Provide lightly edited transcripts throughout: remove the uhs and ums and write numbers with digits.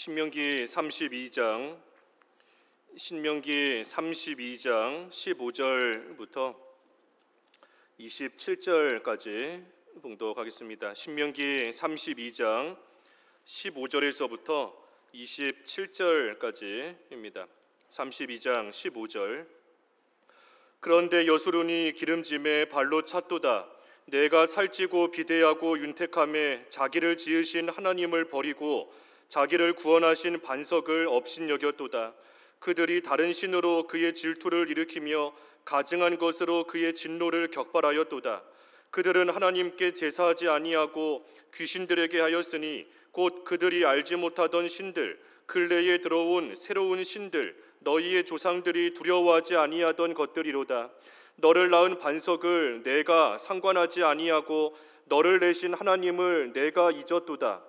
신명기 32장 15절부터 27절까지 봉독하겠습니다. 신명기 32장 15절에서부터 27절까지입니다. 32장 15절. 그런데 여수론이 기름짐에 발로 찼도다. 내가 살찌고 비대하고 윤택함에 자기를 지으신 하나님을 버리고 자기를 구원하신 반석을 업신여겼도다. 그들이 다른 신으로 그의 질투를 일으키며 가증한 것으로 그의 진노를 격발하였도다. 그들은 하나님께 제사하지 아니하고 귀신들에게 하였으니 곧 그들이 알지 못하던 신들, 근래에 들어온 새로운 신들, 너희의 조상들이 두려워하지 아니하던 것들이로다. 너를 낳은 반석을 내가 상관하지 아니하고 너를 내신 하나님을 내가 잊었도다.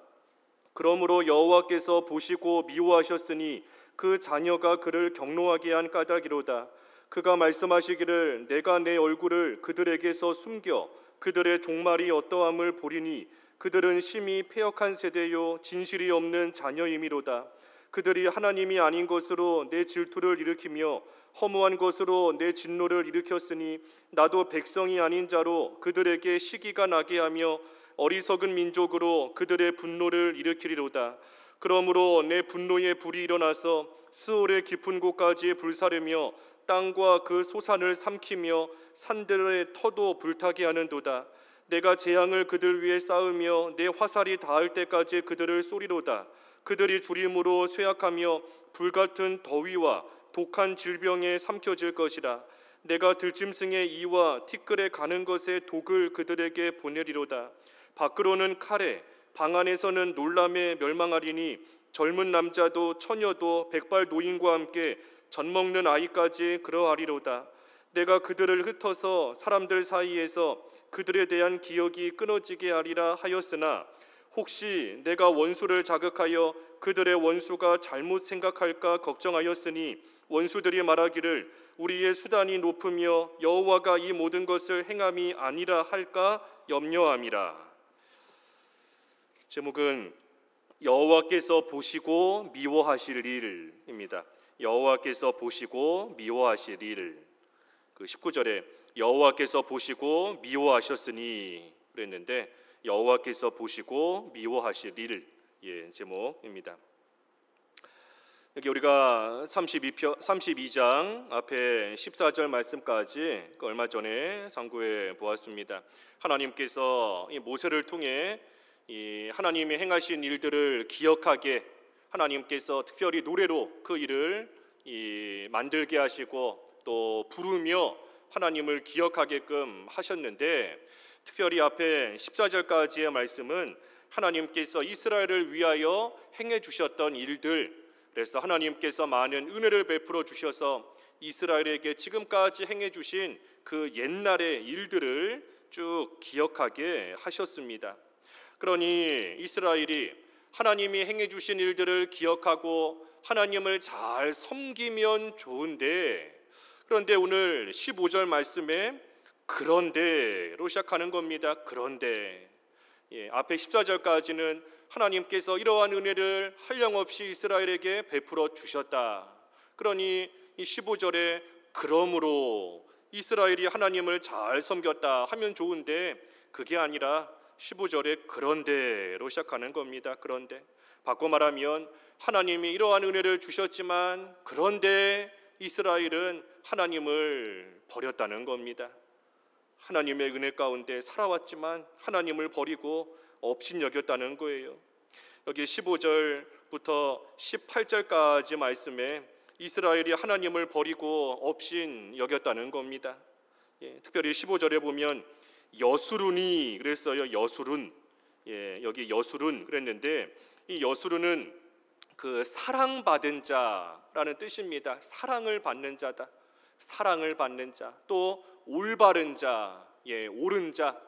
그러므로 여호와께서 보시고 미워하셨으니 그 자녀가 그를 경노하게 한 까닭이로다. 그가 말씀하시기를 내가 내 얼굴을 그들에게서 숨겨 그들의 종말이 어떠함을 보리니 그들은 심히 패역한 세대요 진실이 없는 자녀임이로다. 그들이 하나님이 아닌 것으로 내 질투를 일으키며 허무한 것으로 내 진노를 일으켰으니 나도 백성이 아닌 자로 그들에게 시기가 나게 하며 어리석은 민족으로 그들의 분노를 일으키리로다. 그러므로 내 분노의 불이 일어나서 스올의 깊은 곳까지 불사르며 땅과 그 소산을 삼키며 산들의 터도 불타게 하는도다. 내가 재앙을 그들 위에 쌓으며 내 화살이 닿을 때까지 그들을 쏘리로다. 그들이 주림으로 쇠약하며 불같은 더위와 독한 질병에 삼켜질 것이라. 내가 들짐승의 이와 티끌에 가는 것의 독을 그들에게 보내리로다. 밖으로는 칼에 방 안에서는 놀람에 멸망하리니 젊은 남자도 처녀도 백발 노인과 함께 젖먹는 아이까지 그러하리로다. 내가 그들을 흩어서 사람들 사이에서 그들에 대한 기억이 끊어지게 하리라 하였으나 혹시 내가 원수를 자극하여 그들의 원수가 잘못 생각할까 걱정하였으니 원수들이 말하기를 우리의 수단이 높으며 여호와가 이 모든 것을 행함이 아니라 할까 염려함이라. 제목은 여호와께서 보시고 미워하실 일입니다. 여호와께서 보시고 미워하실 일. 그 19절에 여호와께서 보시고 미워하셨으니 그랬는데 여호와께서 보시고 미워하실 일 제목입니다. 여기 우리가 32장 앞에 14절 말씀까지 얼마 전에 상고해 보았습니다. 하나님께서 이 모세를 통해 이 하나님이 행하신 일들을 기억하게 하나님께서 특별히 노래로 그 일을 만들게 하시고 또 부르며 하나님을 기억하게끔 하셨는데 특별히 앞에 14절까지의 말씀은 하나님께서 이스라엘을 위하여 행해 주셨던 일들, 그래서 하나님께서 많은 은혜를 베풀어 주셔서 이스라엘에게 지금까지 행해 주신 그 옛날의 일들을 쭉 기억하게 하셨습니다. 그러니 이스라엘이 하나님이 행해 주신 일들을 기억하고 하나님을 잘 섬기면 좋은데, 그런데 오늘 15절 말씀에 그런데로 시작하는 겁니다. 그런데 앞에 14절까지는 하나님께서 이러한 은혜를 한량없이 이스라엘에게 베풀어 주셨다. 그러니 이 15절에 그러므로 이스라엘이 하나님을 잘 섬겼다 하면 좋은데 그게 아니라 15절에 그런데로 시작하는 겁니다. 그런데 바꿔 말하면 하나님이 이러한 은혜를 주셨지만 그런데 이스라엘은 하나님을 버렸다는 겁니다. 하나님의 은혜 가운데 살아왔지만 하나님을 버리고 업신여겼다는 거예요. 여기 15절부터 18절까지 말씀에 이스라엘이 하나님을 버리고 업신여겼다는 겁니다. 특별히 15절에 보면 여수룬이 그랬어요. 여수룬. 여기 여수룬 그랬는데 이 여수룬은 그 사랑받은 자라는 뜻입니다. 사랑을 받는 자다. 사랑을 받는 자. 또 올바른 자. 옳은 자.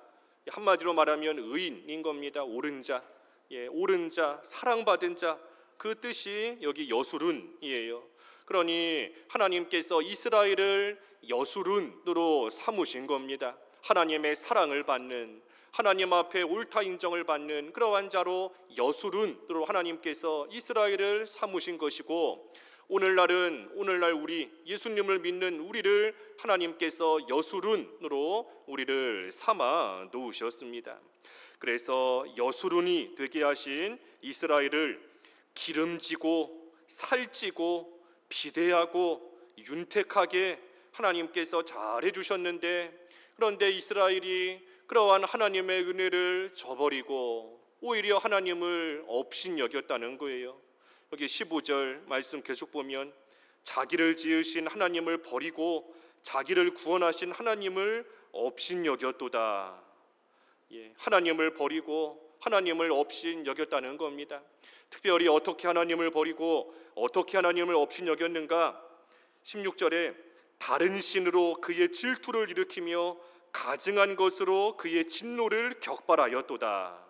한마디로 말하면 의인인 겁니다. 옳은 자. 옳은 자, 사랑받은 자. 그 뜻이 여기 여수룬이에요. 그러니 하나님께서 이스라엘을 여수룬으로 삼으신 겁니다. 하나님의 사랑을 받는, 하나님 앞에 옳다 인정을 받는 그러한 자로 여술운으로 하나님께서 이스라엘을 삼으신 것이고, 오늘날 우리 예수님을 믿는 우리를 하나님께서 여술운으로 우리를 삼아 놓으셨습니다. 그래서 여술운이 되게 하신 이스라엘을 기름지고 살찌고 비대하고 윤택하게 하나님께서 잘 해주셨는데, 그런데 이스라엘이 그러한 하나님의 은혜를 저버리고 오히려 하나님을 업신여겼다는 거예요. 여기 15절 말씀 계속 보면 자기를 지으신 하나님을 버리고 자기를 구원하신 하나님을 업신여겼도다. 하나님을 버리고 하나님을 업신여겼다는 겁니다. 특별히 어떻게 하나님을 버리고 어떻게 하나님을 업신여겼는가? 16절에 다른 신으로 그의 질투를 일으키며 가증한 것으로 그의 진노를 격발하였도다.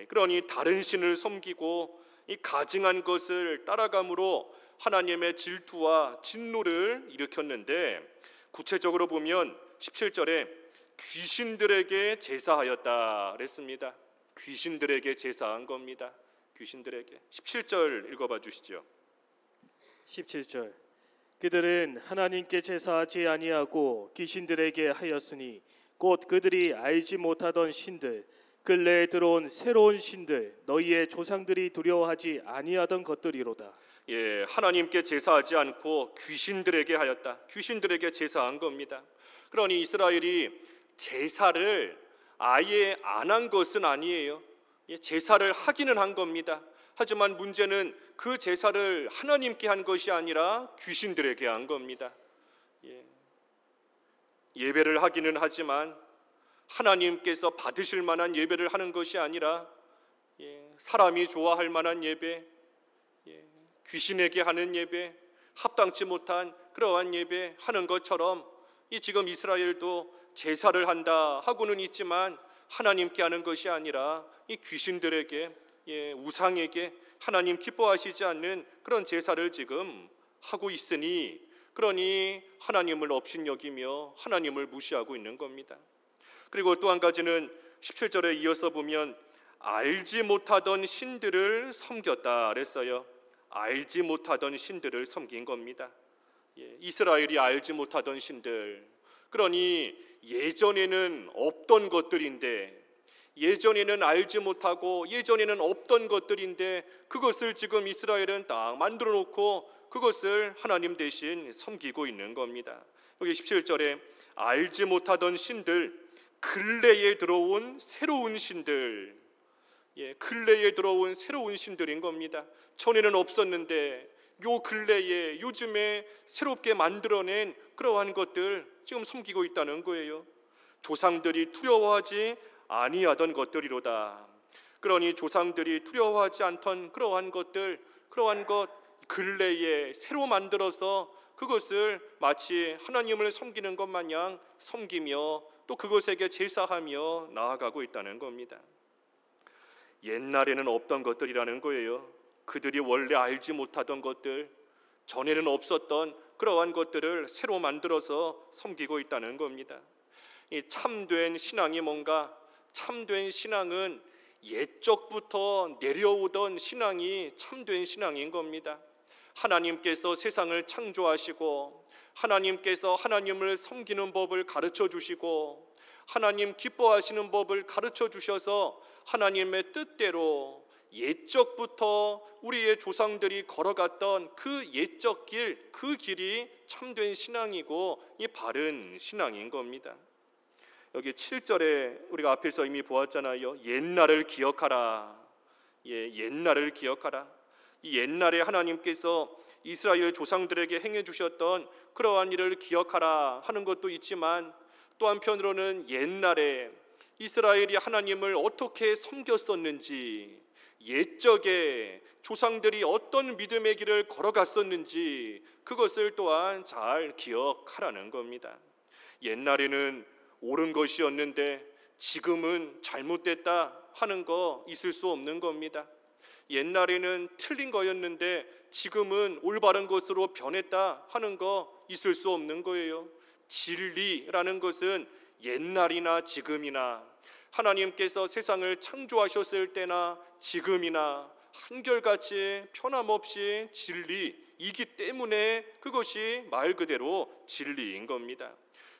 그러니 다른 신을 섬기고 이 가증한 것을 따라감으로 하나님의 질투와 진노를 일으켰는데, 구체적으로 보면 17절에 귀신들에게 제사하였다 그랬습니다. 귀신들에게 제사한 겁니다. 귀신들에게. 17절 읽어봐 주시죠. 17절 그들은 하나님께 제사하지 아니하고 귀신들에게 하였으니 곧 그들이 알지 못하던 신들, 근래에 들어온 새로운 신들, 너희의 조상들이 두려워하지 아니하던 것들이로다. 하나님께 제사하지 않고 귀신들에게 하였다. 귀신들에게 제사한 겁니다. 그러니 이스라엘이 제사를 아예 안 한 것은 아니에요. 제사를 하기는 한 겁니다. 하지만 문제는 그 제사를 하나님께 한 것이 아니라 귀신들에게 한 겁니다. 예배를 하기는 하지만 하나님께서 받으실 만한 예배를 하는 것이 아니라 사람이 좋아할 만한 예배, 귀신에게 하는 예배, 합당치 못한 그러한 예배 하는 것처럼 지금 이스라엘도 제사를 한다 하고는 있지만 하나님께 하는 것이 아니라 이 귀신들에게, 우상에게 하나님 기뻐하시지 않는 그런 제사를 지금 하고 있으니, 그러니 하나님을 업신여기며 하나님을 무시하고 있는 겁니다. 그리고 또 한 가지는 17절에 이어서 보면 알지 못하던 신들을 섬겼다 그랬어요. 알지 못하던 신들을 섬긴 겁니다. 이스라엘이 알지 못하던 신들, 그러니 예전에는 없던 것들인데, 예전에는 알지 못하고 예전에는 없던 것들인데 그것을 지금 이스라엘은 딱 만들어 놓고 그것을 하나님 대신 섬기고 있는 겁니다. 여기 17절에 알지 못하던 신들, 근래에 들어온 새로운 신들, 근래에 들어온 새로운 신들인 겁니다. 전에는 없었는데 요 근래에 요즘에 새롭게 만들어낸 그러한 것들 지금 섬기고 있다는 거예요. 조상들이 두려워하지 아니하던 것들이로다. 그러니 조상들이 두려워하지 않던 그러한 것들, 그러한 것 근래에 새로 만들어서 그것을 마치 하나님을 섬기는 것 마냥 섬기며 또 그것에게 제사하며 나아가고 있다는 겁니다. 옛날에는 없던 것들이라는 거예요. 그들이 원래 알지 못하던 것들, 전에는 없었던 그러한 것들을 새로 만들어서 섬기고 있다는 겁니다. 이 참된 신앙이 뭔가? 참된 신앙은 옛적부터 내려오던 신앙이 참된 신앙인 겁니다. 하나님께서 세상을 창조하시고 하나님께서 하나님을 섬기는 법을 가르쳐 주시고 하나님 기뻐하시는 법을 가르쳐 주셔서 하나님의 뜻대로 옛적부터 우리의 조상들이 걸어갔던 그 옛적 길, 그 길이 참된 신앙이고 이 바른 신앙인 겁니다. 여기 7절에 우리가 앞에서 이미 보았잖아요. 옛날을 기억하라. 옛날을 기억하라. 이 옛날에 하나님께서 이스라엘 조상들에게 행해 주셨던 그러한 일을 기억하라 하는 것도 있지만, 또 한편으로는 옛날에 이스라엘이 하나님을 어떻게 섬겼었는지, 옛적에 조상들이 어떤 믿음의 길을 걸어갔었는지 그것을 또한 잘 기억하라는 겁니다. 옛날에는 옳은 것이었는데 지금은 잘못됐다 하는 거 있을 수 없는 겁니다. 옛날에는 틀린 거였는데 지금은 올바른 것으로 변했다 하는 거 있을 수 없는 거예요. 진리라는 것은 옛날이나 지금이나 하나님께서 세상을 창조하셨을 때나 지금이나 한결같이 변함없이 진리이기 때문에 그것이 말 그대로 진리인 겁니다.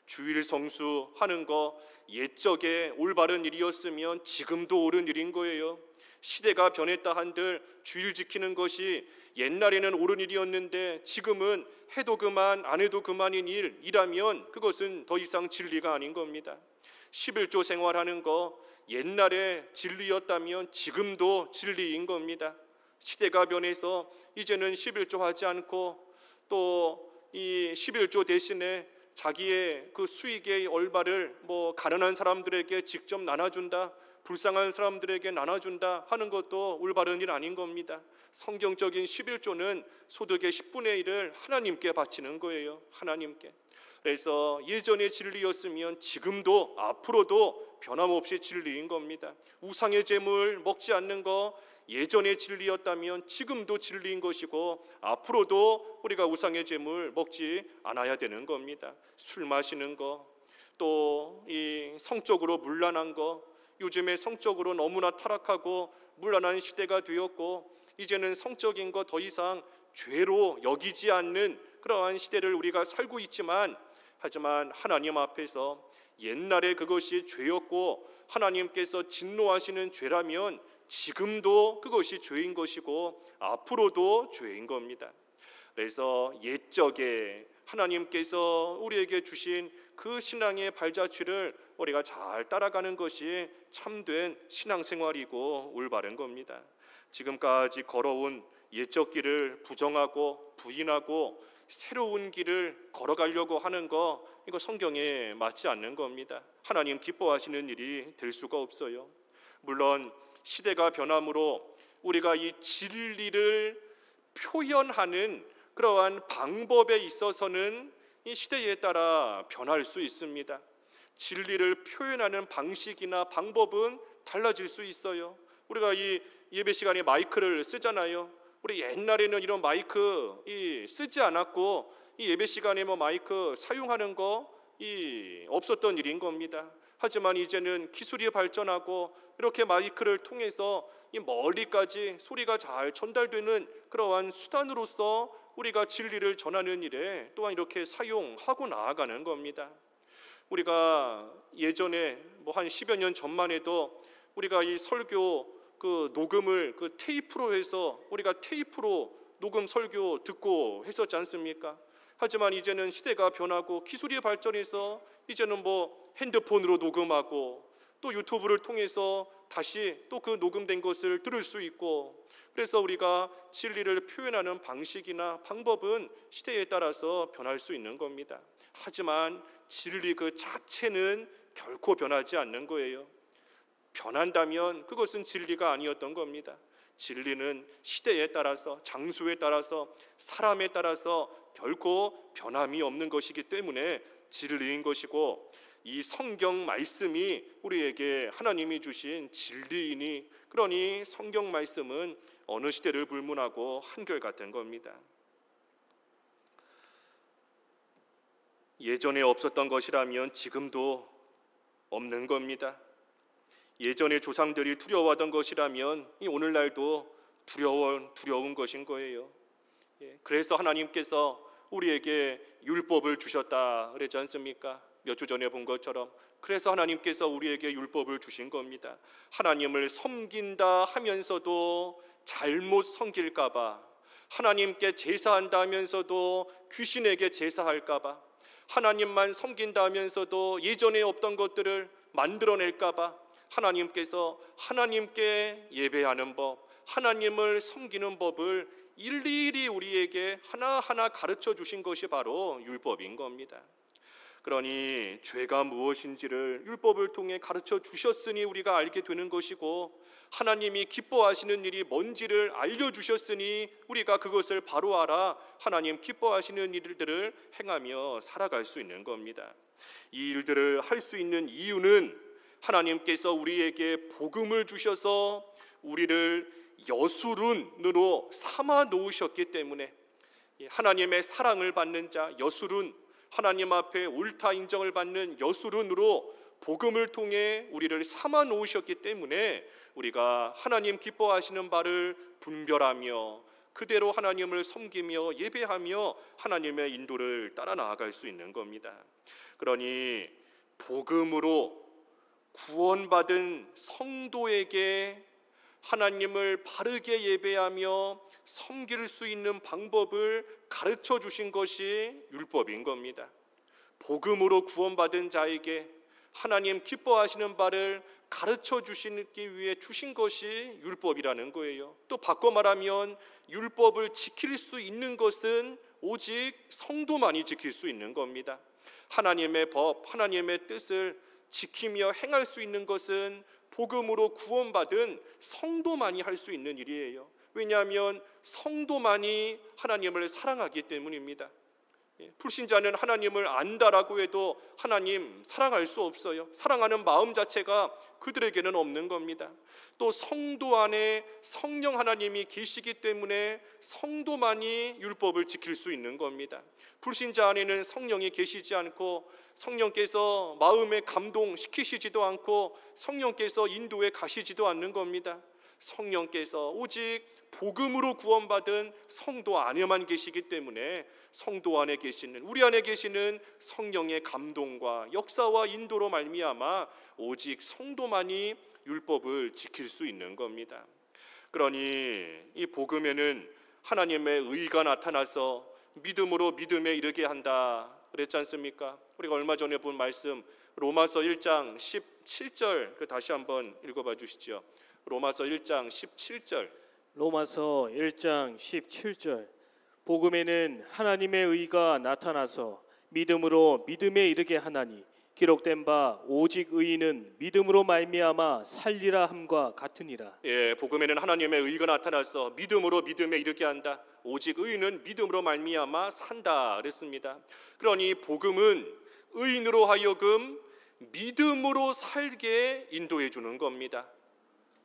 주일 성수하는 거 옛적에 올바른 일이었으면 지금도 옳은 일인 거예요. 시대가 변했다 한들 주일 지키는 것이 옛날에는 옳은 일이었는데 지금은 해도 그만 안 해도 그만인 일이라면 그것은 더 이상 진리가 아닌 겁니다. 11조 생활하는 거 옛날에 진리였다면 지금도 진리인 겁니다. 시대가 변해서 이제는 11조 하지 않고 또 이 11조 대신에 자기의 그 수익의 얼마를 가난한 사람들에게 직접 나눠준다, 불쌍한 사람들에게 나눠준다 하는 것도 올바른 일 아닌 겁니다. 성경적인 11조는 소득의 10분의 1을 하나님께 바치는 거예요. 하나님께. 그래서 예전의 진리였으면 지금도 앞으로도 변함없이 진리인 겁니다. 우상의 제물 먹지 않는 거 예전의 진리였다면 지금도 진리인 것이고 앞으로도 우리가 우상의 제물 먹지 않아야 되는 겁니다. 술 마시는 거, 또 이 성적으로 문란한 거, 요즘에 성적으로 너무나 타락하고 문란한 시대가 되었고 이제는 성적인 거 더 이상 죄로 여기지 않는 그러한 시대를 우리가 살고 있지만, 하지만 하나님 앞에서 옛날에 그것이 죄였고 하나님께서 진노하시는 죄라면 지금도 그것이 죄인 것이고 앞으로도 죄인 겁니다. 그래서 옛적에 하나님께서 우리에게 주신 그 신앙의 발자취를 우리가 잘 따라가는 것이 참된 신앙생활이고 올바른 겁니다. 지금까지 걸어온 옛적 길을 부정하고 부인하고 새로운 길을 걸어가려고 하는 거, 이거 성경에 맞지 않는 겁니다. 하나님 기뻐하시는 일이 될 수가 없어요. 물론 시대가 변함으로 우리가 이 진리를 표현하는 그러한 방법에 있어서는 이 시대에 따라 변할 수 있습니다. 진리를 표현하는 방식이나 방법은 달라질 수 있어요. 우리가 이 예배 시간에 마이크를 쓰잖아요. 우리 옛날에는 이런 마이크 쓰지 않았고 이 예배 시간에 마이크 사용하는 거 없었던 일인 겁니다. 하지만 이제는 기술이 발전하고 이렇게 마이크를 통해서 이 멀리까지 소리가 잘 전달되는 그러한 수단으로서 우리가 진리를 전하는 일에 또한 이렇게 사용하고 나아가는 겁니다. 우리가 예전에 한 10여 년 전만 해도 우리가 이 설교 그 녹음을 그 테이프로 해서 우리가 테이프로 녹음 설교 듣고 했었지 않습니까? 하지만 이제는 시대가 변하고 기술이 발전해서 이제는 핸드폰으로 녹음하고 또 유튜브를 통해서 다시 또 그 녹음된 것을 들을 수 있고, 그래서 우리가 진리를 표현하는 방식이나 방법은 시대에 따라서 변할 수 있는 겁니다. 하지만 진리 그 자체는 결코 변하지 않는 거예요. 변한다면 그것은 진리가 아니었던 겁니다. 진리는 시대에 따라서, 장소에 따라서, 사람에 따라서 결코 변함이 없는 것이기 때문에 진리인 것이고, 이 성경 말씀이 우리에게 하나님이 주신 진리이니, 그러니 성경 말씀은 어느 시대를 불문하고 한결같은 겁니다. 예전에 없었던 것이라면 지금도 없는 겁니다. 예전에 조상들이 두려워하던 것이라면 이 오늘날도 두려운 것인 거예요. 그래서 하나님께서 우리에게 율법을 주셨다 그랬지 않습니까? 몇 주 전에 본 것처럼 그래서 하나님께서 우리에게 율법을 주신 겁니다. 하나님을 섬긴다 하면서도 잘못 섬길까 봐, 하나님께 제사한다 하면서도 귀신에게 제사할까 봐, 하나님만 섬긴다 하면서도 예전에 없던 것들을 만들어낼까 봐 하나님께서 하나님께 예배하는 법, 하나님을 섬기는 법을 일일이 우리에게 하나하나 가르쳐 주신 것이 바로 율법인 겁니다. 그러니 죄가 무엇인지를 율법을 통해 가르쳐 주셨으니 우리가 알게 되는 것이고, 하나님이 기뻐하시는 일이 뭔지를 알려주셨으니 우리가 그것을 바로 알아 하나님 기뻐하시는 일들을 행하며 살아갈 수 있는 겁니다. 이 일들을 할 수 있는 이유는 하나님께서 우리에게 복음을 주셔서 우리를 여수룬으로 삼아 놓으셨기 때문에, 하나님의 사랑을 받는 자 여수룬, 하나님 앞에 옳다 인정을 받는 여수룬으로 복음을 통해 우리를 삼아 놓으셨기 때문에 우리가 하나님 기뻐하시는 바를 분별하며 그대로 하나님을 섬기며 예배하며 하나님의 인도를 따라 나아갈 수 있는 겁니다. 그러니 복음으로 구원받은 성도에게 하나님을 바르게 예배하며 섬길 수 있는 방법을 가르쳐 주신 것이 율법인 겁니다. 복음으로 구원받은 자에게 하나님 기뻐하시는 바를 가르쳐 주시기 위해 주신 것이 율법이라는 거예요. 또 바꿔 말하면 율법을 지킬 수 있는 것은 오직 성도만이 지킬 수 있는 겁니다. 하나님의 법, 하나님의 뜻을 지키며 행할 수 있는 것은 복음으로 구원받은 성도만이 할 수 있는 일이에요. 왜냐하면 성도만이 하나님을 사랑하기 때문입니다. 불신자는 하나님을 안다라고 해도 하나님 사랑할 수 없어요. 사랑하는 마음 자체가 그들에게는 없는 겁니다. 또 성도 안에 성령 하나님이 계시기 때문에 성도만이 율법을 지킬 수 있는 겁니다. 불신자 안에는 성령이 계시지 않고 성령께서 마음에 감동시키시지도 않고 성령께서 인도에 가시지도 않는 겁니다. 성령께서 오직 복음으로 구원받은 성도 안에만 계시기 때문에 성도 안에 계시는, 우리 안에 계시는 성령의 감동과 역사와 인도로 말미암아 오직 성도만이 율법을 지킬 수 있는 겁니다. 그러니 이 복음에는 하나님의 의가 나타나서 믿음으로 믿음에 이르게 한다 그랬지 않습니까? 우리가 얼마 전에 본 말씀 로마서 1장 17절 다시 한번 읽어봐 주시죠. 로마서 1장 17절. 로마서 1장 17절. 복음에는 하나님의 의가 나타나서 믿음으로 믿음에 이르게 하나니 기록된 바 오직 의인은 믿음으로 말미암아 살리라 함과 같으니라. 예, 복음에는 하나님의 의가 나타나서 믿음으로 믿음에 이르게 한다. 오직 의인은 믿음으로 말미암아 산다 그랬습니다. 그러니 복음은 의인으로 하여금 믿음으로 살게 인도해 주는 겁니다.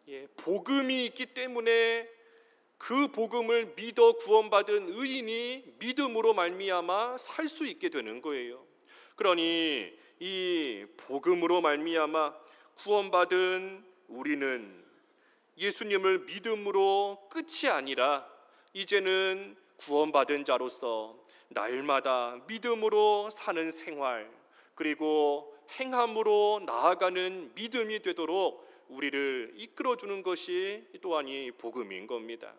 예, 복음이 있기 때문에 그 복음을 믿어 구원받은 의인이 믿음으로 말미암아 살 수 있게 되는 거예요. 그러니 이 복음으로 말미암아 구원받은 우리는 예수님을 믿음으로 끝이 아니라 이제는 구원받은 자로서 날마다 믿음으로 사는 생활, 그리고 행함으로 나아가는 믿음이 되도록 우리를 이끌어주는 것이 또한 이 복음인 겁니다.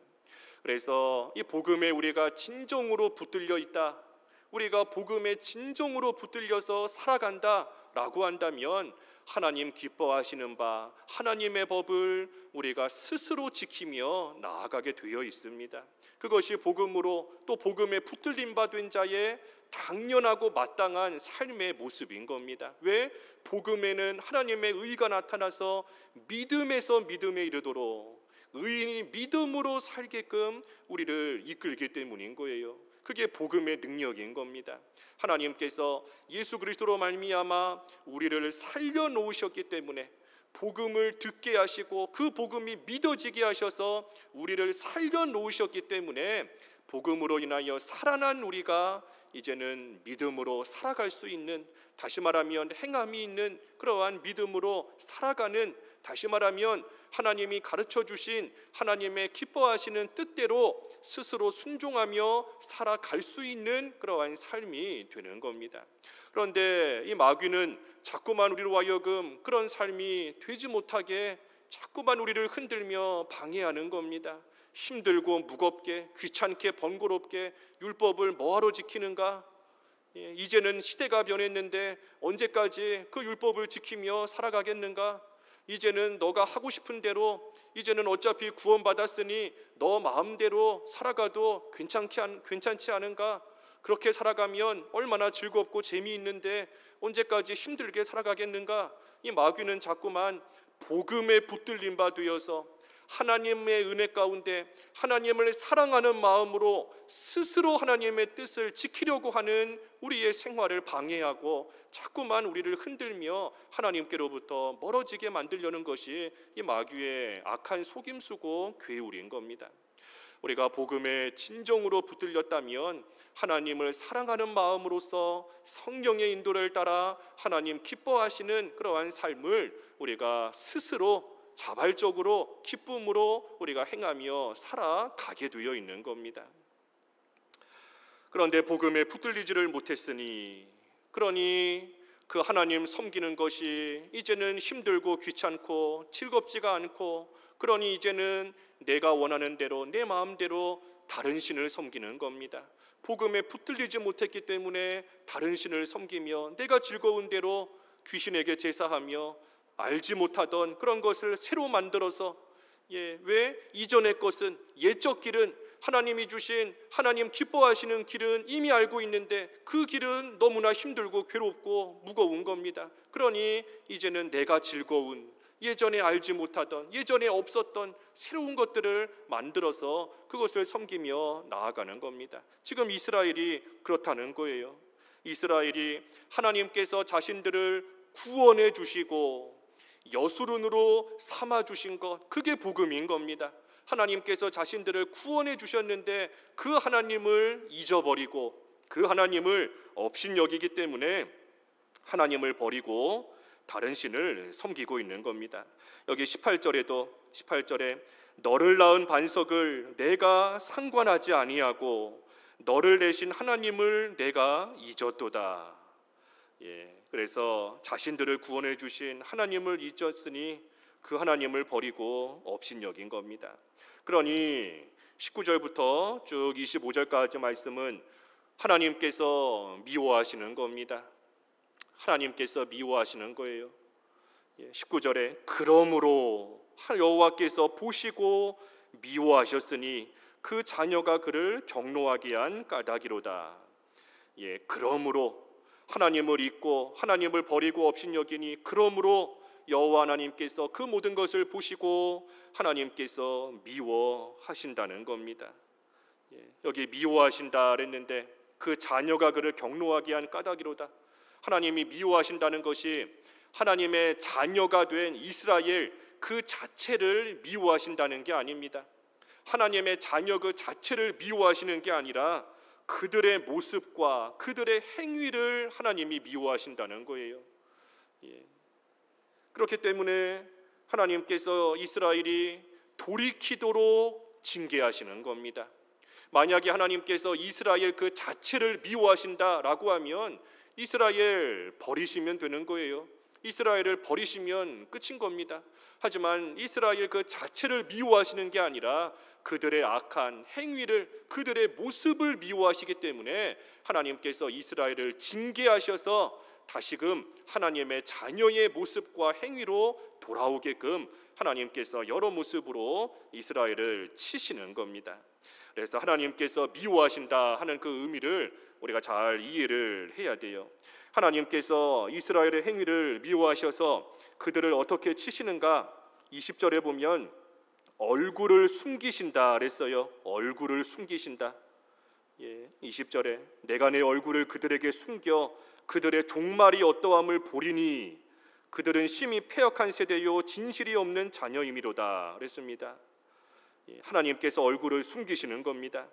그래서 이 복음에 우리가 진정으로 붙들려 있다, 우리가 복음에 진정으로 붙들려서 살아간다라고 한다면 하나님 기뻐하시는 바 하나님의 법을 우리가 스스로 지키며 나아가게 되어 있습니다. 그것이 복음으로 또 복음에 붙들림 바 된 자의 당연하고 마땅한 삶의 모습인 겁니다. 왜? 복음에는 하나님의 의가 나타나서 믿음에서 믿음에 이르도록 의인이 믿음으로 살게끔 우리를 이끌기 때문인 거예요. 그게 복음의 능력인 겁니다. 하나님께서 예수 그리스도로 말미암아 우리를 살려놓으셨기 때문에 복음을 듣게 하시고 그 복음이 믿어지게 하셔서 우리를 살려놓으셨기 때문에 복음으로 인하여 살아난 우리가 이제는 믿음으로 살아갈 수 있는, 다시 말하면 행함이 있는 그러한 믿음으로 살아가는, 다시 말하면 하나님이 가르쳐 주신 하나님의 기뻐하시는 뜻대로 스스로 순종하며 살아갈 수 있는 그러한 삶이 되는 겁니다. 그런데 이 마귀는 자꾸만 우리로 하여금 그런 삶이 되지 못하게 자꾸만 우리를 흔들며 방해하는 겁니다. 힘들고 무겁게 귀찮게 번거롭게 율법을 뭐하러 지키는가? 이제는 시대가 변했는데 언제까지 그 율법을 지키며 살아가겠는가? 이제는 너가 하고 싶은 대로, 이제는 어차피 구원받았으니 너 마음대로 살아가도 괜찮지 않은가? 그렇게 살아가면 얼마나 즐겁고 재미있는데 언제까지 힘들게 살아가겠는가? 이 마귀는 자꾸만 복음에 붙들림 바 되어서 하나님의 은혜 가운데 하나님을 사랑하는 마음으로 스스로 하나님의 뜻을 지키려고 하는 우리의 생활을 방해하고 자꾸만 우리를 흔들며 하나님께로부터 멀어지게 만들려는 것이 이 마귀의 악한 속임수고 괴울인 겁니다. 우리가 복음에 진정으로 붙들렸다면 하나님을 사랑하는 마음으로서 성령의 인도를 따라 하나님 기뻐하시는 그러한 삶을 우리가 스스로 자발적으로 기쁨으로 우리가 행하며 살아가게 되어 있는 겁니다. 그런데 복음에 붙들리지를 못했으니, 그러니 그 하나님 섬기는 것이 이제는 힘들고 귀찮고 즐겁지가 않고, 그러니 이제는 내가 원하는 대로 내 마음대로 다른 신을 섬기는 겁니다. 복음에 붙들리지 못했기 때문에 다른 신을 섬기며 내가 즐거운 대로 귀신에게 제사하며 알지 못하던 그런 것을 새로 만들어서, 왜 이전의 것은, 옛적 길은, 하나님이 주신 하나님 기뻐하시는 길은 이미 알고 있는데 그 길은 너무나 힘들고 괴롭고 무거운 겁니다. 그러니 이제는 내가 즐거운, 예전에 알지 못하던, 예전에 없었던 새로운 것들을 만들어서 그것을 섬기며 나아가는 겁니다. 지금 이스라엘이 그렇다는 거예요. 이스라엘이 하나님께서 자신들을 구원해 주시고 여수론으로 삼아 주신 것, 그게 복음인 겁니다. 하나님께서 자신들을 구원해 주셨는데 그 하나님을 잊어버리고 그 하나님을 업신여기기 때문에 하나님을 버리고 다른 신을 섬기고 있는 겁니다. 여기 18절에 너를 낳은 반석을 내가 상관하지 아니하고 너를 내신 하나님을 내가 잊었도다. 그래서 자신들을 구원해 주신 하나님을 잊었으니 그 하나님을 버리고 업신여긴 겁니다. 그러니 19절부터 쭉 25절까지 말씀은 하나님께서 미워하시는 겁니다. 하나님께서 미워하시는 거예요. 19절에 그러므로 여호와께서 보시고 미워하셨으니 그 자녀가 그를 경노하게 한 까닭이로다. 그러므로 하나님을 잊고 하나님을 버리고 업신여기니, 그러므로 여호와 하나님께서 그 모든 것을 보시고 하나님께서 미워하신다는 겁니다. 여기 미워하신다 그랬는데 그 자녀가 그를 경노하게 한 까닭이로다. 하나님이 미워하신다는 것이 하나님의 자녀가 된 이스라엘 그 자체를 미워하신다는 게 아닙니다. 하나님의 자녀 그 자체를 미워하시는 게 아니라 그들의 모습과 그들의 행위를 하나님이 미워하신다는 거예요. 그렇기 때문에 하나님께서 이스라엘이 돌이키도록 징계하시는 겁니다. 만약에 하나님께서 이스라엘 그 자체를 미워하신다라고 하면 이스라엘 버리시면 되는 거예요. 이스라엘을 버리시면 끝인 겁니다. 하지만 이스라엘 그 자체를 미워하시는 게 아니라 그들의 악한 행위를, 그들의 모습을 미워하시기 때문에 하나님께서 이스라엘을 징계하셔서 다시금 하나님의 자녀의 모습과 행위로 돌아오게끔 하나님께서 여러 모습으로 이스라엘을 치시는 겁니다. 그래서 하나님께서 미워하신다 하는 그 의미를 우리가 잘 이해를 해야 돼요. 하나님께서 이스라엘의 행위를 미워하셔서 그들을 어떻게 치시는가? 20절에 보면 얼굴을 숨기신다 그랬어요. 얼굴을 숨기신다. 20절에 내가 내 얼굴을 그들에게 숨겨 그들의 종말이 어떠함을 보리니 그들은 심히 패역한 세대요 진실이 없는 자녀이미로다 그랬습니다. 하나님께서 얼굴을 숨기시는 겁니다.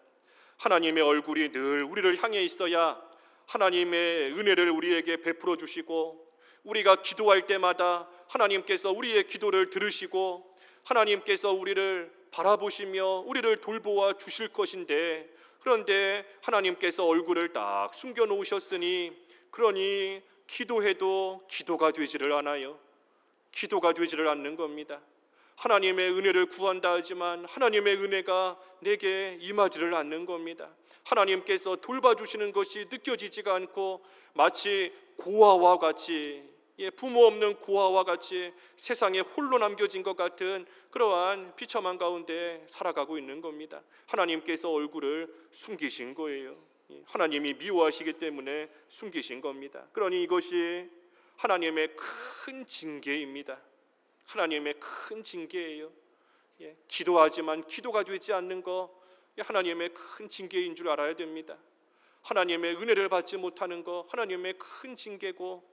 하나님의 얼굴이 늘 우리를 향해 있어야 하나님의 은혜를 우리에게 베풀어 주시고, 우리가 기도할 때마다 하나님께서 우리의 기도를 들으시고 하나님께서 우리를 바라보시며 우리를 돌보아 주실 것인데, 그런데 하나님께서 얼굴을 딱 숨겨 놓으셨으니, 그러니 기도해도 기도가 되지를 않아요. 기도가 되지를 않는 겁니다. 하나님의 은혜를 구한다 하지만 하나님의 은혜가 내게 임하지를 않는 겁니다. 하나님께서 돌봐주시는 것이 느껴지지가 않고 마치 고아와 같이, 부모 없는 고아와 같이 세상에 홀로 남겨진 것 같은 그러한 비참한 가운데 살아가고 있는 겁니다. 하나님께서 얼굴을 숨기신 거예요. 하나님이 미워하시기 때문에 숨기신 겁니다. 그러니 이것이 하나님의 큰 징계입니다. 하나님의 큰 징계예요. 기도하지만 기도가 되지 않는 거 하나님의 큰 징계인 줄 알아야 됩니다. 하나님의 은혜를 받지 못하는 거 하나님의 큰 징계고,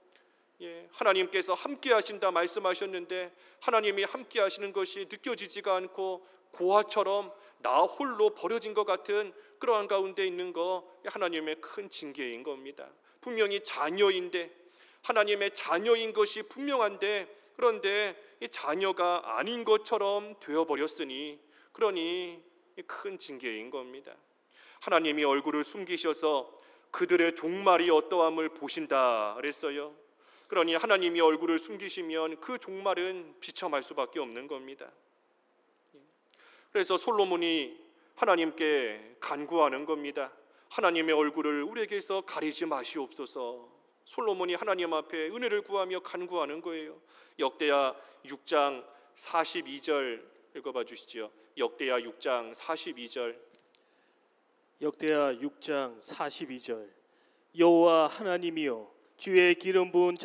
하나님께서 함께 하신다 말씀하셨는데 하나님이 함께 하시는 것이 느껴지지가 않고 고아처럼 나 홀로 버려진 것 같은 그러한 가운데 있는 거 하나님의 큰 징계인 겁니다. 분명히 자녀인데, 하나님의 자녀인 것이 분명한데, 그런데 이 자녀가 아닌 것처럼 되어버렸으니, 그러니 큰 징계인 겁니다. 하나님이 얼굴을 숨기셔서 그들의 종말이 어떠함을 보신다 그랬어요. 그러니 하나님이 얼굴을 숨기시면 그 종말은 비참할 수밖에 없는 겁니다. 그래서 솔로몬이 하나님께 간구하는 겁니다. 하나님의 얼굴을 우리에게서 가리지 마시옵소서. 솔로몬이 하나님 앞에 은혜를 구하며 간구하는 거예요. 역대하 6장 42절 읽어봐 주시죠. 역대하 6장 42절. 역대하 6장 42절. 여호와 하나님이여, 주의 기름 부은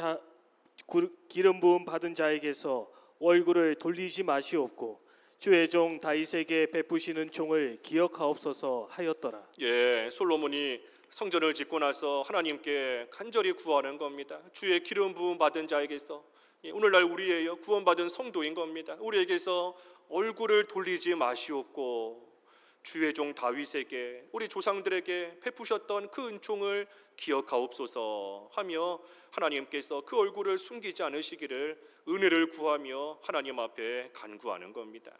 받은 자에게서 얼굴을 돌리지 마시옵고 주의 종 다윗에게 베푸시는 종을 기억하옵소서 하였더라. 예, 솔로몬이 성전을 짓고 나서 하나님께 간절히 구하는 겁니다. 주의 기름 부음 받은 자에게서, 오늘날 우리의 구원받은 성도인 겁니다. 우리에게서 얼굴을 돌리지 마시옵고 주의 종 다윗에게, 우리 조상들에게 베푸셨던 그 은총을 기억하옵소서 하며 하나님께서 그 얼굴을 숨기지 않으시기를 은혜를 구하며 하나님 앞에 간구하는 겁니다.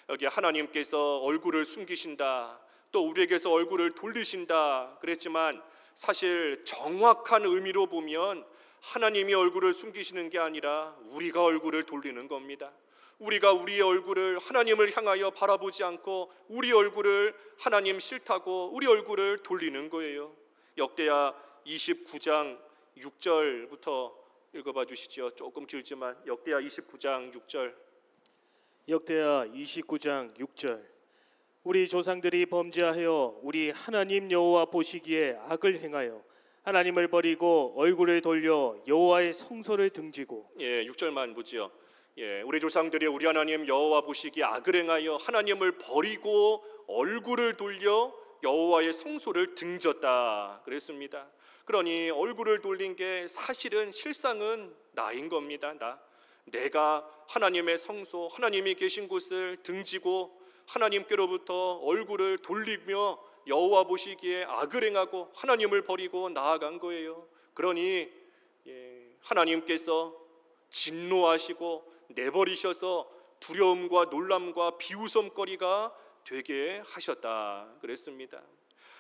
여기 하나님께서 얼굴을 숨기신다, 또 우리에게서 얼굴을 돌리신다 그랬지만, 사실 정확한 의미로 보면 하나님이 얼굴을 숨기시는 게 아니라 우리가 얼굴을 돌리는 겁니다. 우리가 우리의 얼굴을 하나님을 향하여 바라보지 않고 우리 얼굴을 하나님 싫다고 우리 얼굴을 돌리는 거예요. 역대하 29장 6절부터 읽어봐 주시죠. 조금 길지만 역대하 29장 6절. 역대하 29장 6절. 우리 조상들이 범죄하여 우리 하나님 여호와 보시기에 악을 행하여 하나님을 버리고 얼굴을 돌려 여호와의 성소를 등지고. 6절만 보지요. 우리 조상들이 우리 하나님 여호와 보시기에 악을 행하여 하나님을 버리고 얼굴을 돌려 여호와의 성소를 등졌다 그랬습니다. 그러니 얼굴을 돌린 게 사실은 실상은 나인 겁니다. 내가 하나님의 성소, 하나님이 계신 곳을 등지고 하나님께로부터 얼굴을 돌리며 여호와 보시기에 악을 행하고 하나님을 버리고 나아간 거예요. 그러니 하나님께서 진노하시고 내버리셔서 두려움과 놀람과 비웃음거리가 되게 하셨다 그랬습니다.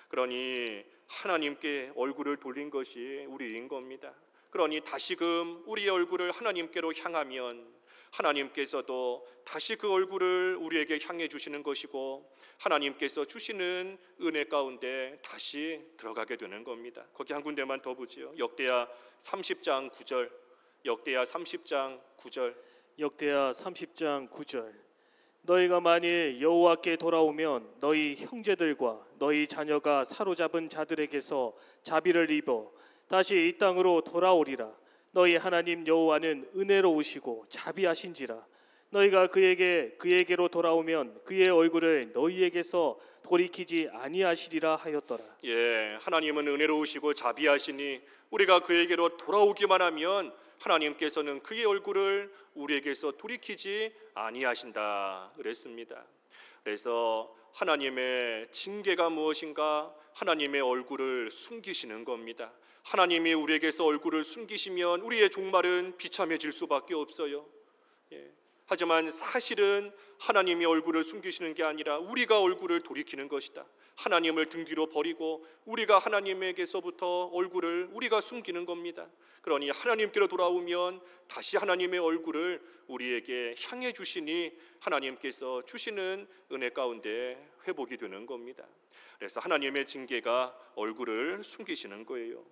그러니 하나님께 얼굴을 돌린 것이 우리인 겁니다. 그러니 다시금 우리의 얼굴을 하나님께로 향하면 하나님께서도 다시 그 얼굴을 우리에게 향해 주시는 것이고, 하나님께서 주시는 은혜 가운데 다시 들어가게 되는 겁니다. 거기 한 군데만 더 보지요. 역대하 30장 9절. 역대하 30장 9절. 역대하 30장 9절. 너희가 만일 여호와께 돌아오면 너희 형제들과 너희 자녀가 사로잡은 자들에게서 자비를 입어 다시 이 땅으로 돌아오리라. 너희 하나님 여호와는 은혜로우시고 자비하신지라. 너희가 그에게로 돌아오면 그의 얼굴을 너희에게서 돌이키지 아니하시리라 하였더라. 하나님은 은혜로우시고 자비하시니 우리가 그에게로 돌아오기만 하면 하나님께서는 그의 얼굴을 우리에게서 돌이키지 아니하신다 그랬습니다. 그래서 하나님의 징계가 무엇인가? 하나님의 얼굴을 숨기시는 겁니다. 하나님이 우리에게서 얼굴을 숨기시면 우리의 종말은 비참해질 수밖에 없어요. 하지만 사실은 하나님이 얼굴을 숨기시는 게 아니라 우리가 얼굴을 돌이키는 것이다. 하나님을 등 뒤로 버리고 우리가 하나님에게서부터 얼굴을 우리가 숨기는 겁니다. 그러니 하나님께로 돌아오면 다시 하나님의 얼굴을 우리에게 향해 주시니 하나님께서 주시는 은혜 가운데 회복이 되는 겁니다. 그래서 하나님의 징계가 얼굴을 숨기시는 거예요.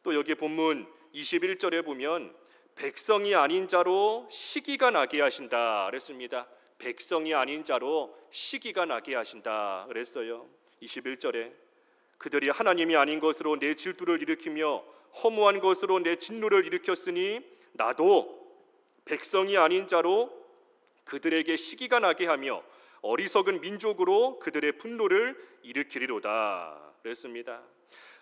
또 여기 본문 21절에 보면 백성이 아닌 자로 시기가 나게 하신다 그랬습니다. 백성이 아닌 자로 시기가 나게 하신다 그랬어요. 21절에 그들이 하나님이 아닌 것으로 내 질투를 일으키며 허무한 것으로 내 진노를 일으켰으니 나도 백성이 아닌 자로 그들에게 시기가 나게 하며 어리석은 민족으로 그들의 분노를 일으키리로다 그랬습니다.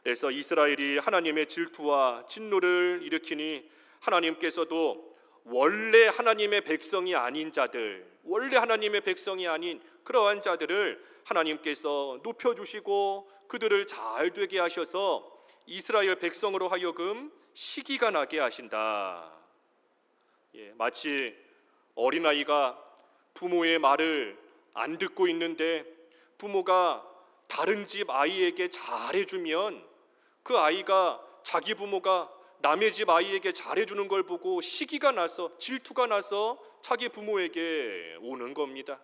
그래서 이스라엘이 하나님의 질투와 진노를 일으키니 하나님께서도 원래 하나님의 백성이 아닌 자들, 원래 하나님의 백성이 아닌 그러한 자들을 하나님께서 높여주시고 그들을 잘 되게 하셔서 이스라엘 백성으로 하여금 시기가 나게 하신다. 마치 어린아이가 부모의 말을 안 듣고 있는데 부모가 다른 집 아이에게 잘해주면 그 아이가 자기 부모가 남의 집 아이에게 잘해주는 걸 보고 시기가 나서 질투가 나서 자기 부모에게 오는 겁니다.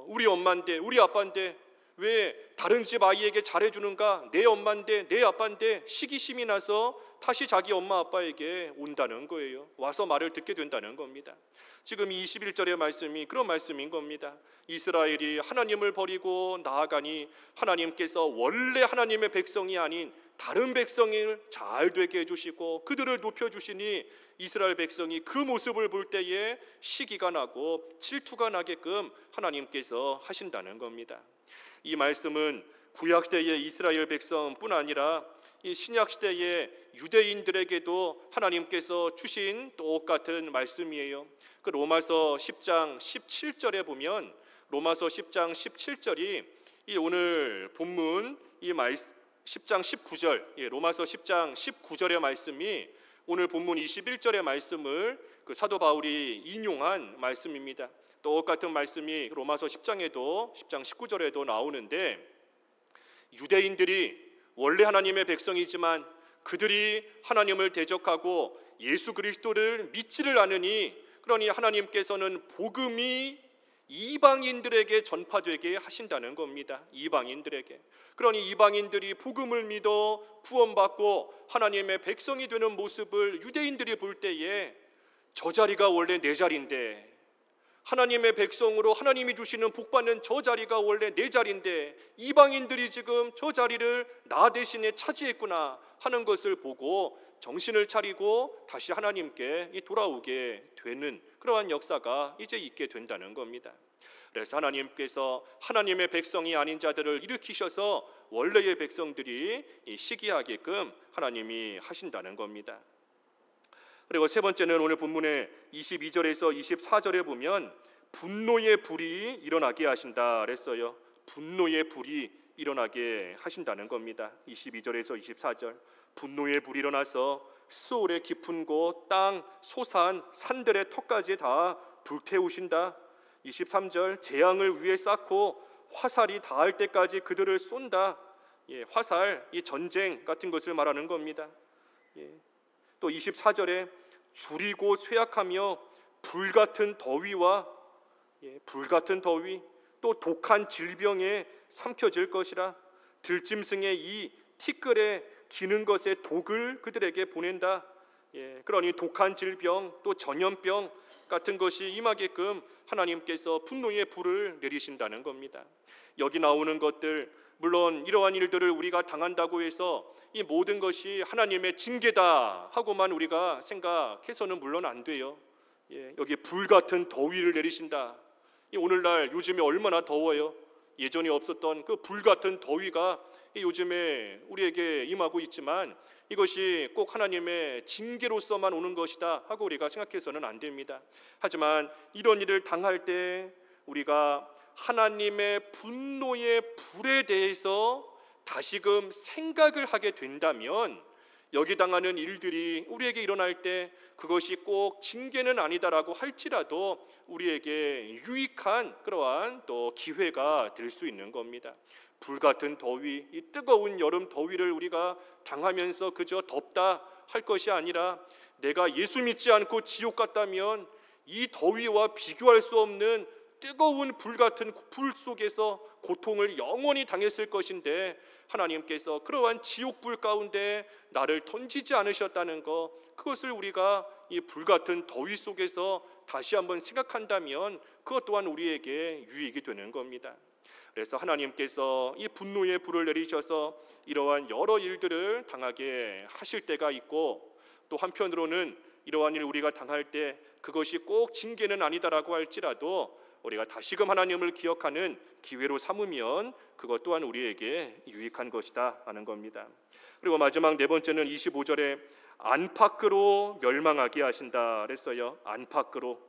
우리 엄마인데 우리 아빠인데 왜 다른 집 아이에게 잘해주는가? 내 엄마인데 내 아빠인데 시기심이 나서 다시 자기 엄마 아빠에게 온다는 거예요. 와서 말을 듣게 된다는 겁니다. 지금 이 21절의 말씀이 그런 말씀인 겁니다. 이스라엘이 하나님을 버리고 나아가니 하나님께서 원래 하나님의 백성이 아닌 다른 백성을 잘 되게 해주시고 그들을 높여주시니 이스라엘 백성이 그 모습을 볼 때에 시기가 나고 질투가 나게끔 하나님께서 하신다는 겁니다. 이 말씀은 구약시대의 이스라엘 백성뿐 아니라 이 신약시대의 유대인들에게도 하나님께서 주신 똑같은 말씀이에요. 그 로마서 10장 17절에 보면 로마서 10장 17절이 이 오늘 본문 이 10장 19절 로마서 10장 19절의 말씀이 오늘 본문 21절의 말씀을 그 사도 바울이 인용한 말씀입니다. 똑같은 말씀이 로마서 10장에도 10장 19절에도 나오는데 유대인들이 원래 하나님의 백성이지만 그들이 하나님을 대적하고 예수 그리스도를 믿지를 않으니 그러니 하나님께서는 복음이 이방인들에게 전파되게 하신다는 겁니다. 이방인들에게. 그러니 이방인들이 복음을 믿어 구원받고 하나님의 백성이 되는 모습을 유대인들이 볼 때에 저 자리가 원래 내 자리인데 하나님의 백성으로 하나님이 주시는 복받는 저 자리가 원래 내 자리인데 이방인들이 지금 저 자리를 나 대신에 차지했구나 하는 것을 보고 정신을 차리고 다시 하나님께 돌아오게 되는 그러한 역사가 이제 있게 된다는 겁니다. 그래서 하나님께서 하나님의 백성이 아닌 자들을 일으키셔서 원래의 백성들이 시기하게끔 하나님이 하신다는 겁니다. 그리고 세 번째는 오늘 본문의 22절에서 24절에 보면 분노의 불이 일어나게 하신다 그랬어요. 분노의 불이 일어나게 하신다는 겁니다. 22절에서 24절 분노의 불이 일어나서 스올의 깊은 곳, 땅, 소산, 산들의 턱까지 다 불태우신다. 23절 재앙을 위에 쌓고 화살이 닿을 때까지 그들을 쏜다. 화살, 이 전쟁 같은 것을 말하는 겁니다. 또 24절에 줄이고 쇠약하며 불같은 더위와 불같은 더위 또 독한 질병에 삼켜질 것이라. 들짐승의 이 티끌에 기는 것의 독을 그들에게 보낸다. 그러니 독한 질병 또 전염병 같은 것이 임하게끔 하나님께서 분노의 불을 내리신다는 겁니다. 여기 나오는 것들 물론 이러한 일들을 우리가 당한다고 해서 이 모든 것이 하나님의 징계다 하고만 우리가 생각해서는 물론 안 돼요. 여기 불같은 더위를 내리신다. 오늘날 요즘에 얼마나 더워요. 예전에 없었던 그 불같은 더위가 요즘에 우리에게 임하고 있지만 이것이 꼭 하나님의 징계로서만 오는 것이다 하고 우리가 생각해서는 안 됩니다. 하지만 이런 일을 당할 때 우리가 하나님의 분노의 불에 대해서 다시금 생각을 하게 된다면 여기 당하는 일들이 우리에게 일어날 때 그것이 꼭 징계는 아니다라고 할지라도 우리에게 유익한 그러한 또 기회가 될 수 있는 겁니다. 불같은 더위, 이 뜨거운 여름 더위를 우리가 당하면서 그저 덥다 할 것이 아니라 내가 예수 믿지 않고 지옥 갔다면 이 더위와 비교할 수 없는 뜨거운 불같은 불 속에서 고통을 영원히 당했을 것인데 하나님께서 그러한 지옥불 가운데 나를 던지지 않으셨다는 것, 그것을 우리가 이 불같은 더위 속에서 다시 한번 생각한다면 그것 또한 우리에게 유익이 되는 겁니다. 그래서 하나님께서 이 분노의 불을 내리셔서 이러한 여러 일들을 당하게 하실 때가 있고, 또 한편으로는 이러한 일 우리가 당할 때 그것이 꼭 징계는 아니다라고 할지라도 우리가 다시금 하나님을 기억하는 기회로 삼으면 그것 또한 우리에게 유익한 것이다 하는 겁니다. 그리고 마지막 네 번째는 25절에 안팎으로 멸망하게 하신다 그랬어요. 안팎으로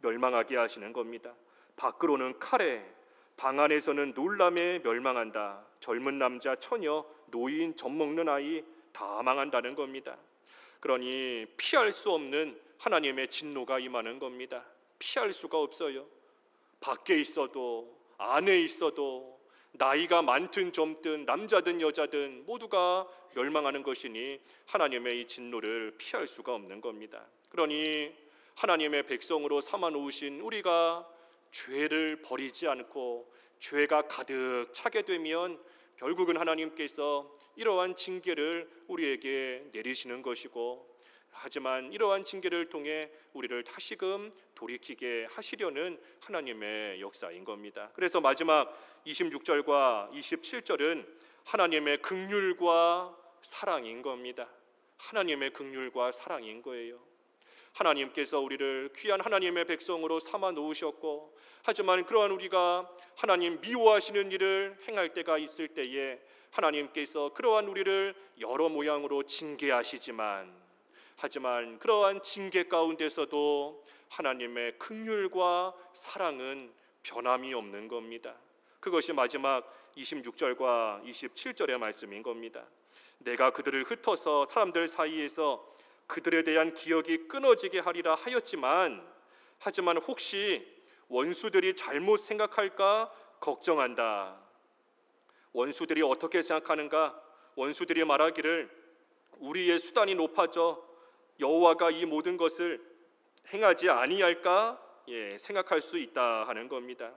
멸망하게 하시는 겁니다. 밖으로는 칼에, 방 안에서는 놀람에 멸망한다. 젊은 남자, 처녀, 노인, 젖먹는 아이 다 망한다는 겁니다. 그러니 피할 수 없는 하나님의 진노가 임하는 겁니다. 피할 수가 없어요. 밖에 있어도 안에 있어도 나이가 많든 젊든 남자든 여자든 모두가 멸망하는 것이니 하나님의 이 진노를 피할 수가 없는 겁니다. 그러니 하나님의 백성으로 삼아 놓으신 우리가 죄를 버리지 않고 죄가 가득 차게 되면 결국은 하나님께서 이러한 징계를 우리에게 내리시는 것이고, 하지만 이러한 징계를 통해 우리를 다시금 돌이키게 하시려는 하나님의 역사인 겁니다. 그래서 마지막 26절과 27절은 하나님의 긍휼과 사랑인 겁니다. 하나님의 긍휼과 사랑인 거예요. 하나님께서 우리를 귀한 하나님의 백성으로 삼아 놓으셨고, 하지만 그러한 우리가 하나님 미워하시는 일을 행할 때가 있을 때에 하나님께서 그러한 우리를 여러 모양으로 징계하시지만, 하지만 그러한 징계 가운데서도 하나님의 긍휼과 사랑은 변함이 없는 겁니다. 그것이 마지막 26절과 27절의 말씀인 겁니다. 내가 그들을 흩어서 사람들 사이에서 그들에 대한 기억이 끊어지게 하리라 하였지만, 하지만 혹시 원수들이 잘못 생각할까 걱정한다. 원수들이 어떻게 생각하는가? 원수들이 말하기를 우리의 수단이 높아져 여호와가 이 모든 것을 행하지 아니할까 생각할 수 있다 하는 겁니다.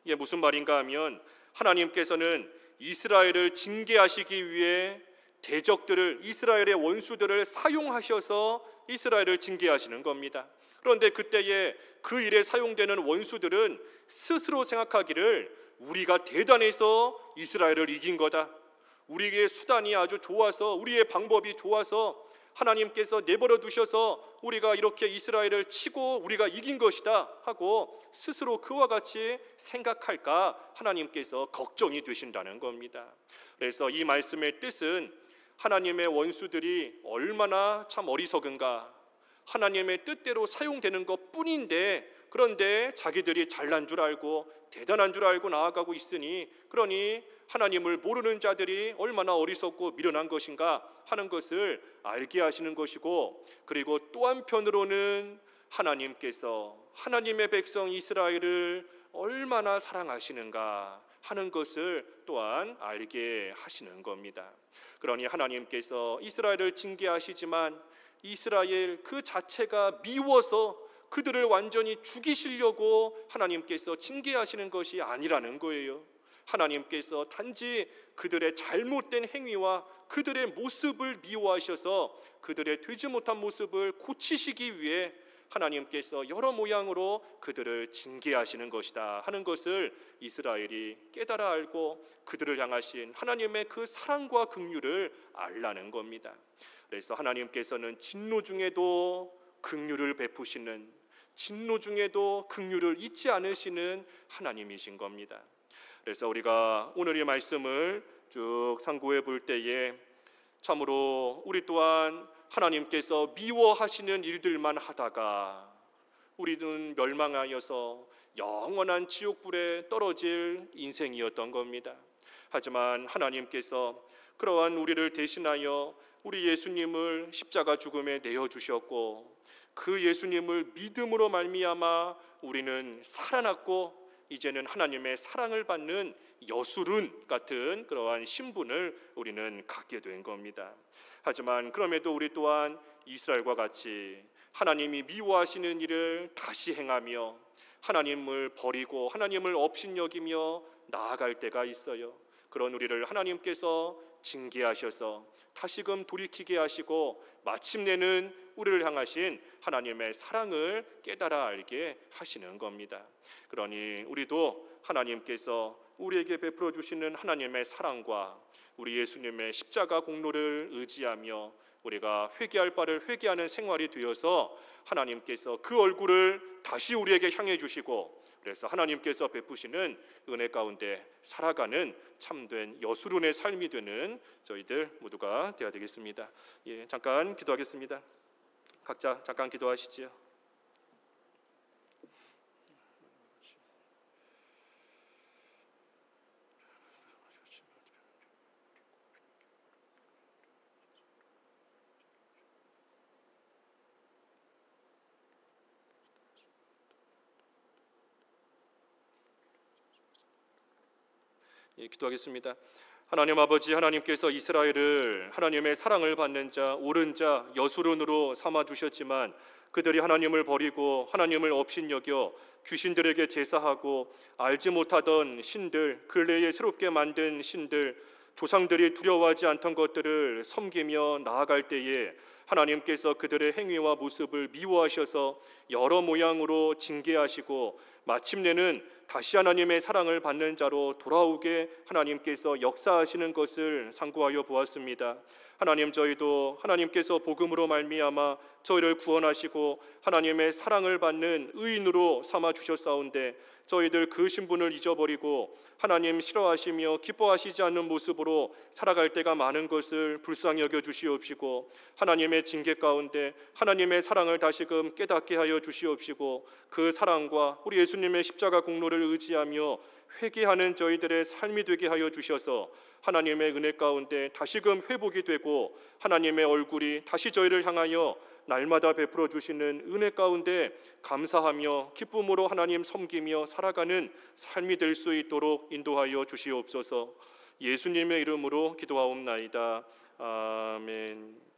이게 무슨 말인가 하면, 하나님께서는 이스라엘을 징계하시기 위해 대적들을, 이스라엘의 원수들을 사용하셔서 이스라엘을 징계하시는 겁니다. 그런데 그때에 그 일에 사용되는 원수들은 스스로 생각하기를 우리가 대단해서 이스라엘을 이긴 거다, 우리의 수단이 아주 좋아서, 우리의 방법이 좋아서 하나님께서 내버려 두셔서 우리가 이렇게 이스라엘을 치고 우리가 이긴 것이다 하고 스스로 그와 같이 생각할까 하나님께서 걱정이 되신다는 겁니다. 그래서 이 말씀의 뜻은 하나님의 원수들이 얼마나 참 어리석은가, 하나님의 뜻대로 사용되는 것 뿐인데, 그런데 자기들이 잘난 줄 알고 대단한 줄 알고 나아가고 있으니, 그러니 하나님을 모르는 자들이 얼마나 어리석고 미련한 것인가 하는 것을 알게 하시는 것이고, 그리고 또 한편으로는 하나님께서 하나님의 백성 이스라엘을 얼마나 사랑하시는가 하는 것을 또한 알게 하시는 겁니다. 그러니 하나님께서 이스라엘을 징계하시지만 이스라엘 그 자체가 미워서 그들을 완전히 죽이시려고 하나님께서 징계하시는 것이 아니라는 거예요. 하나님께서 단지 그들의 잘못된 행위와 그들의 모습을 미워하셔서 그들의 되지 못한 모습을 고치시기 위해 하나님께서 여러 모양으로 그들을 징계하시는 것이다 하는 것을 이스라엘이 깨달아 알고 그들을 향하신 하나님의 그 사랑과 긍휼을 알라는 겁니다. 그래서 하나님께서는 진노 중에도 긍휼을 베푸시는, 진노 중에도 긍휼을 잊지 않으시는 하나님이신 겁니다. 그래서 우리가 오늘 이 말씀을 쭉 상고해 볼 때에 참으로 우리 또한 하나님께서 미워하시는 일들만 하다가 우리는 멸망하여서 영원한 지옥불에 떨어질 인생이었던 겁니다. 하지만 하나님께서 그러한 우리를 대신하여 우리 예수님을 십자가 죽음에 내어주셨고, 그 예수님을 믿음으로 말미암아 우리는 살아났고 이제는 하나님의 사랑을 받는 여수룬 같은 그러한 신분을 우리는 갖게 된 겁니다. 하지만 그럼에도 우리 또한 이스라엘과 같이 하나님이 미워하시는 일을 다시 행하며 하나님을 버리고 하나님을 업신여기며 나아갈 때가 있어요. 그런 우리를 하나님께서 징계하셔서 다시금 돌이키게 하시고 마침내는 우리를 향하신 하나님의 사랑을 깨달아 알게 하시는 겁니다. 그러니 우리도 하나님께서 우리에게 베풀어 주시는 하나님의 사랑과 우리 예수님의 십자가 공로를 의지하며 우리가 회개할 바를 회개하는 생활이 되어서 하나님께서 그 얼굴을 다시 우리에게 향해 주시고, 그래서 하나님께서 베푸시는 은혜 가운데 살아가는 참된 여수룬의 삶이 되는 저희들 모두가 되어야 되겠습니다. 잠깐 기도하겠습니다. 각자 잠깐 기도하시지요. 기도하겠습니다. 하나님 아버지, 하나님께서 이스라엘을 하나님의 사랑을 받는 자, 옳은 자, 여수론으로 삼아 주셨지만 그들이 하나님을 버리고 하나님을 업신여겨 귀신들에게 제사하고 알지 못하던 신들, 근래에 새롭게 만든 신들, 조상들이 두려워하지 않던 것들을 섬기며 나아갈 때에 하나님께서 그들의 행위와 모습을 미워하셔서 여러 모양으로 징계하시고 마침내는 다시 하나님의 사랑을 받는 자로 돌아오게 하나님께서 역사하시는 것을 상고하여 보았습니다. 하나님, 저희도 하나님께서 복음으로 말미암아 저희를 구원하시고 하나님의 사랑을 받는 의인으로 삼아 주셨사온데 저희들 그 신분을 잊어버리고 하나님 싫어하시며 기뻐하시지 않는 모습으로 살아갈 때가 많은 것을 불쌍히 여겨 주시옵시고 하나님의 징계 가운데 하나님의 사랑을 다시금 깨닫게 하여 주시옵시고 그 사랑과 우리 예수님의 십자가 공로를 의지하며 회개하는 저희들의 삶이 되게 하여 주셔서 하나님의 은혜 가운데 다시금 회복이 되고 하나님의 얼굴이 다시 저희를 향하여 날마다 베풀어 주시는 은혜 가운데 감사하며 기쁨으로 하나님 섬기며 살아가는 삶이 될 수 있도록 인도하여 주시옵소서. 예수님의 이름으로 기도하옵나이다. 아멘.